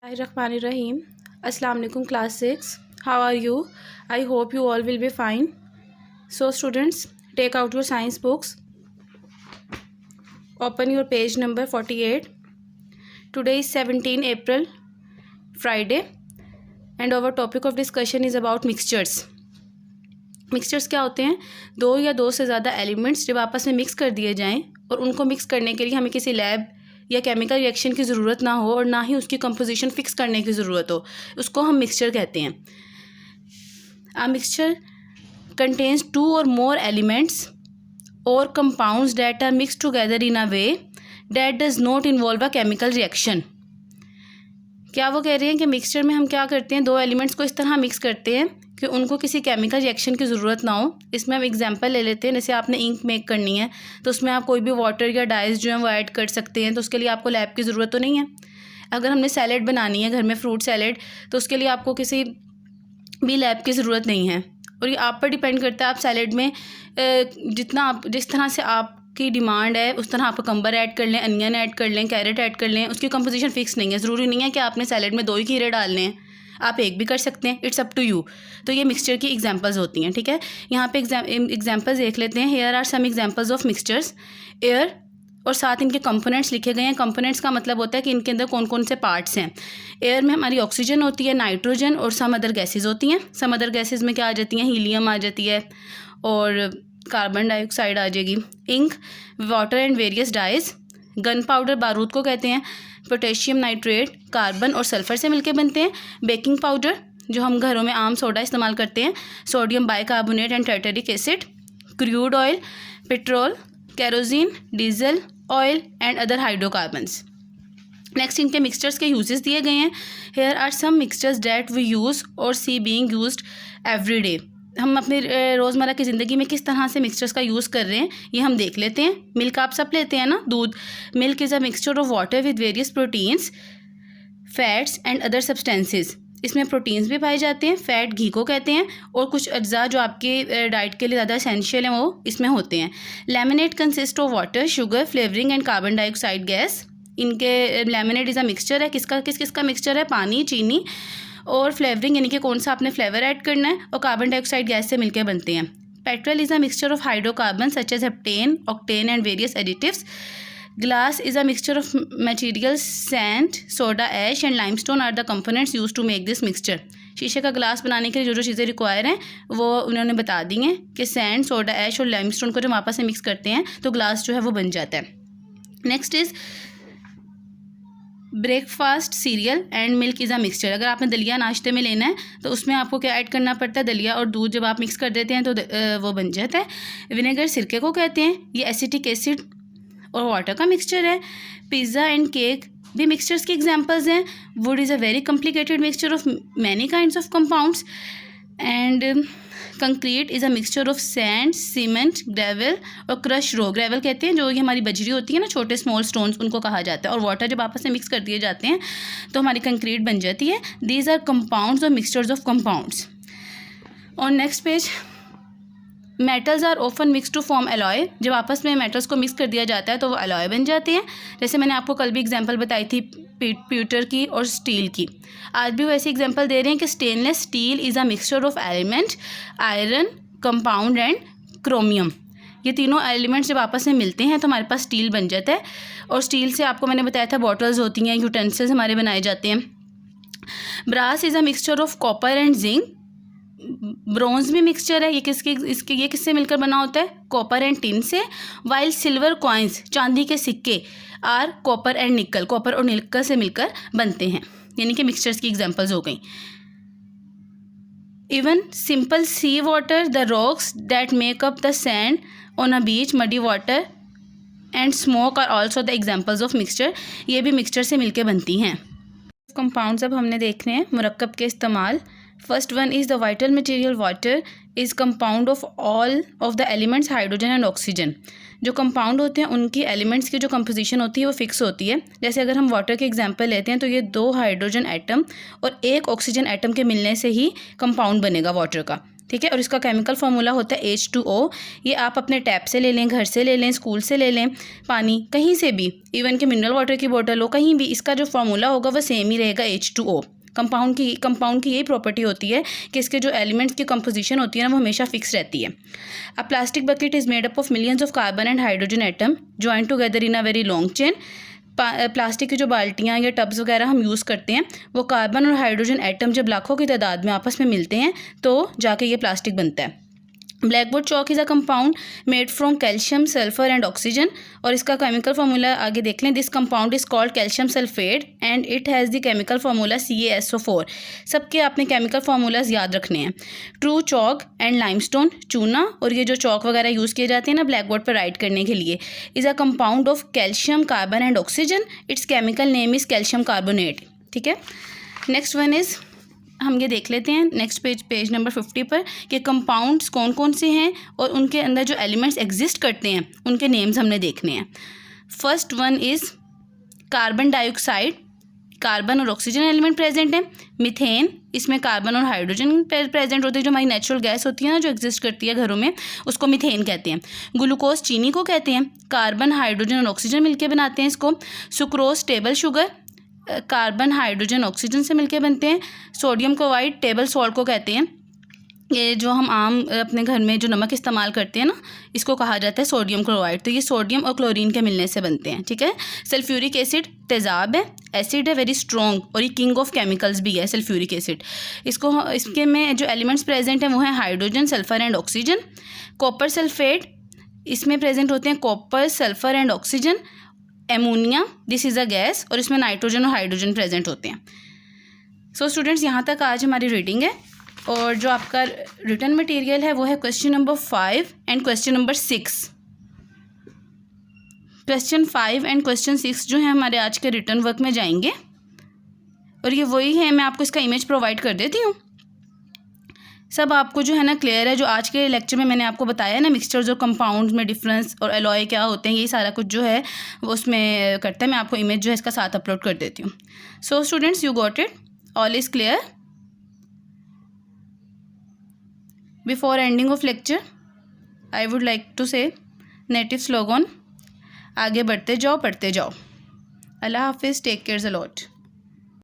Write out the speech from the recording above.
Bismillahirrahmanirrahim. Assalamu alaikum class 6. How are you? I hope you all will be fine. So students, take out your science books. Open your page number 48. Today is 17 April, Friday, and our topic of discussion is about mixtures. Mixtures क्या होते हैं? दो या दो से ज़्यादा elements जब आपस में मिक्स कर दिए जाएं और उनको मिक्स करने के लिए हमें किसी लैब या केमिकल रिएक्शन की ज़रूरत ना हो और ना ही उसकी कंपोजिशन फिक्स करने की ज़रूरत हो, उसको हम मिक्सचर कहते हैं. A mixture contains two or more elements or compounds that are mixed together in a way that does not involve a chemical reaction. क्या वो कह रहे हैं कि मिक्सचर में हम क्या करते हैं, दो एलिमेंट्स को इस तरह मिक्स करते हैं कि उनको किसी केमिकल रिएक्शन की ज़रूरत ना हो. इसमें हम एग्जांपल ले लेते हैं. जैसे आपने इंक मेक करनी है तो उसमें आप कोई भी वाटर या डाइज जो है वो ऐड कर सकते हैं, तो उसके लिए आपको लैब की ज़रूरत तो नहीं है. अगर हमने सैलेड बनानी है घर में, फ्रूट सैलेड, तो उसके लिए आपको किसी भी लैब की ज़रूरत नहीं है. और ये आप पर डिपेंड करता है, आप सैलेड में जितना आप जिस तरह से आपकी डिमांड है उस तरह आप ककम्बर ऐड कर लें, अनियन ऐड कर लें, कैरेट ऐड कर लें. उसकी कंपोजिशन फिक्स नहीं है. ज़रूरी नहीं है कि आपने सैलेड में दो ही खीरे डालने हैं, आप एक भी कर सकते हैं. It's up to you. तो ये मिक्सचर की एग्जांपल्स होती हैं. ठीक है, यहाँ पे एग्जांपल्स देख लेते हैं. Here are some examples of mixtures. Air और साथ इनके कंपोनेंट्स लिखे गए हैं. कंपोनेंट्स का मतलब होता है कि इनके अंदर कौन कौन से पार्ट्स हैं. एयर में हमारी ऑक्सीजन होती है, नाइट्रोजन और सम अदर गैसेज होती हैं. सम अदर गैसेज में क्या आ जाती हैं? हीलियम आ जाती है और कार्बन डाइऑक्साइड आ जाएगी. Ink, water and various dyes. Gunpowder बारूद को कहते हैं. पोटेशियम नाइट्रेट कार्बन और सल्फर से मिलकर बनते हैं. बेकिंग पाउडर जो हम घरों में आम सोडा इस्तेमाल करते हैं. Sodium bicarbonate and tartaric acid. Crude oil, petrol, kerosene, diesel oil and other hydrocarbons. Next इनके मिक्सचर्स के यूजेस दिए गए हैं. Here are some mixtures that we use और see being used every day. हम अपने रोज़मर्रा की ज़िंदगी में किस तरह से मिक्सचर्स का यूज़ कर रहे हैं ये हम देख लेते हैं. मिल्क आप सब लेते हैं ना, दूध. Milk is a mixture of water with various proteins, fats and other substances. इसमें प्रोटीन्स भी पाए जाते हैं. फैट घी को कहते हैं और कुछ अज्जा जो आपके डाइट के लिए ज़्यादा एसेंशियल हैं वो इसमें होते हैं. Laminate consist of water, sugar, flavouring and carbon dioxide gas. इनके लेमिनेट इज़ अ मिक्सचर है. किसका मिक्सचर है? पानी, चीनी और फ्लेवरिंग यानी कि कौन सा आपने फ्लेवर ऐड करना है, और कार्बन डाइऑक्साइड गैस से मिलकर बनते हैं. Petrol is a mixture of hydrocarbon such as heptane, octane and various additives. Glass is a mixture of materials, sand, soda ash and limestone are the components used to make this mixture. शीशे का glass बनाने के लिए जो जो चीज़ें require हैं वो उन्होंने बता दी हैं कि सैंड, सोडा ऐश और लाइमस्टोन को जब आपस में मिक्स करते हैं तो ग्लास जो है वो बन जाता है. Next is breakfast cereal and milk is a mixture. अगर आपने दलिया नाश्ते में लेना है तो उसमें आपको क्या ऐड करना पड़ता है? दलिया और दूध जब आप मिक्स कर देते हैं तो वो बन जाता है. विनेगर सिरके को कहते हैं. ये एसिटिक एसिड और वाटर का मिक्सचर है. पिज़्ज़ा एंड केक भी मिक्सचर्स के एग्जांपल्स हैं. Would is a very complicated mixture of many kinds of compounds. And concrete is a mixture of sand, cement, gravel और क्रश रो. ग्रेवल कहते हैं जो ये हमारी बजरी होती है ना, छोटे स्मॉल स्टोन्स, उनको कहा जाता है. और वाटर जब आपस में मिक्स कर दिए जाते हैं तो हमारी कंक्रीट बन जाती है. दीज आर कंपाउंड्स और mixtures of compounds. On next page, metals are often mix to form alloy. जब आपस में मेटल्स को मिक्स कर दिया जाता है तो वो अलॉय बन जाते हैं. जैसे मैंने आपको कल भी एग्जांपल बताई थी प्यूटर की और स्टील की. आज भी वैसे एग्जांपल दे रहे हैं कि stainless steel is a mixture of element, iron, compound and chromium. ये तीनों एलिमेंट्स जब आपस में मिलते हैं तो हमारे पास स्टील बन जाता है. और स्टील से आपको मैंने बताया था बॉटल्स होती हैं, यूटेंसिल्स हमारे बनाए जाते हैं. Brass is a mixture of copper and zinc. Bronze भी मिक्सचर है. ये किससे मिलकर बना होता है? कॉपर एंड टिन से. वाइल सिल्वर कॉइन्स, चांदी के सिक्के, are copper and nickel, copper और निकल से मिलकर बनते हैं. यानी कि मिक्सचर्स की एग्जांपल्स हो गई. Even simple sea water, the rocks that make up the sand on a beach, muddy water and smoke are also the examples of mixture. ये भी मिक्सचर से मिलकर बनती हैं. कंपाउंड्स अब हमने देखने हैं. मुरक्कब के इस्तेमाल. First one is the vital material. Water is compound of all of the elements hydrogen and oxygen. जो कंपाउंड होते हैं उनकी एलिमेंट्स की जो कंपोजिशन होती है वो फिक्स होती है. जैसे अगर हम वाटर के एग्जांपल लेते हैं तो ये 2 हाइड्रोजन एटम और 1 ऑक्सीजन एटम के मिलने से ही कंपाउंड बनेगा वाटर का. ठीक है। और इसका केमिकल फार्मूला होता है H2O। ये आप अपने टैप से ले लें, घर से ले लें, स्कूल से ले लें, पानी कहीं से भी, इवन कि मिनरल वाटर की बोतल हो, कहीं भी इसका जो फार्मूला होगा वो सेम ही रहेगा, H2O। कंपाउंड की यही प्रॉपर्टी होती है कि इसके जो एलिमेंट्स की कंपोजिशन होती है ना वो हमेशा फिक्स रहती है। अ plastic bucket is made up of millions of carbon and hydrogen atom joint together in a very long chain. Plastic की जो बाल्टियाँ या टब्स वगैरह हम यूज़ करते हैं वो कार्बन और हाइड्रोजन एटम जब लाखों की तादाद में आपस में मिलते हैं तो जाके ये प्लास्टिक बनता है। Blackboard Chowk is a compound made from calcium, sulphur and oxygen. और इसका केमिकल फार्मूला आगे देख लें। This compound is called calcium sulphate and it has the chemical formula CaSO4। सबके आपने केमिकल फार्मूलाज याद रखने हैं। ट्रू चौक एंड लाइमस्टोन, चूना और ये जो चौक वगैरह यूज़ किए जाते हैं ना ब्लैक बोर्ड पर राइट करने के लिए, is a compound of calcium, carbon and oxygen. It's chemical name is calcium carbonate. ठीक है। नेक्स्ट वन इज़, हम ये देख लेते हैं नेक्स्ट पेज नंबर 50 पर कि कंपाउंड्स कौन कौन से हैं और उनके अंदर जो एलिमेंट्स एग्जिस्ट करते हैं उनके नेम्स हमने देखने हैं। First one is carbon dioxide, carbon और ऑक्सीजन एलिमेंट प्रेजेंट है। मीथेन, इसमें कार्बन और हाइड्रोजन प्रेजेंट होते हैं। जो हमारी नेचुरल गैस होती है ना जो एग्जिस्ट करती है घरों में, उसको मीथेन कहते हैं। ग्लूकोज चीनी को कहते हैं, कार्बन हाइड्रोजन और ऑक्सीजन मिलकर बनाते हैं इसको। Sucrose table sugar, carbon hydrogen oxygen से मिलके बनते हैं। सोडियम क्लोराइड टेबल सॉल्ट को कहते हैं। ये जो हम आम अपने घर में जो नमक इस्तेमाल करते हैं ना इसको कहा जाता है सोडियम क्लोराइड। तो ये सोडियम और क्लोरीन के मिलने से बनते हैं। ठीक है। सल्फ्यूरिक एसिड तेज़ाब है, एसिड है, वेरी स्ट्रॉन्ग, और ये किंग ऑफ केमिकल्स भी है सल्फ्यूरिक एसिड। इसके में जो एलिमेंट्स प्रेजेंट हैं वो हैं hydrogen, sulphur and oxygen. Copper sulphate, इसमें प्रेजेंट होते हैं copper, sulphur and oxygen. Ammonia, this is a gas, और इसमें नाइट्रोजन और हाइड्रोजन प्रेजेंट होते हैं। सो स्टूडेंट्स, यहाँ तक आज हमारी रीडिंग है। और जो आपका रिटन मटेरियल है वो है question number 5 and question number 6। Question 5 and question 6 जो है हमारे आज के रिटन वर्क में जाएंगे, और ये वही है। मैं आपको इसका इमेज प्रोवाइड कर देती हूँ। सब आपको जो है ना क्लियर है। जो आज के लेक्चर में मैंने आपको बताया ना मिक्सचर्स और कंपाउंड्स में डिफरेंस और एलॉय क्या होते हैं, यही सारा कुछ जो है वो उसमें करता है। मैं आपको इमेज जो है इसका साथ अपलोड कर देती हूँ। So students, you got it, all is clear. Before ending of lecture I would like to say native slogan, आगे बढ़ते जाओ, पढ़ते जाओ। अल्लाह हाफिज़, टेक केयर अ लॉट।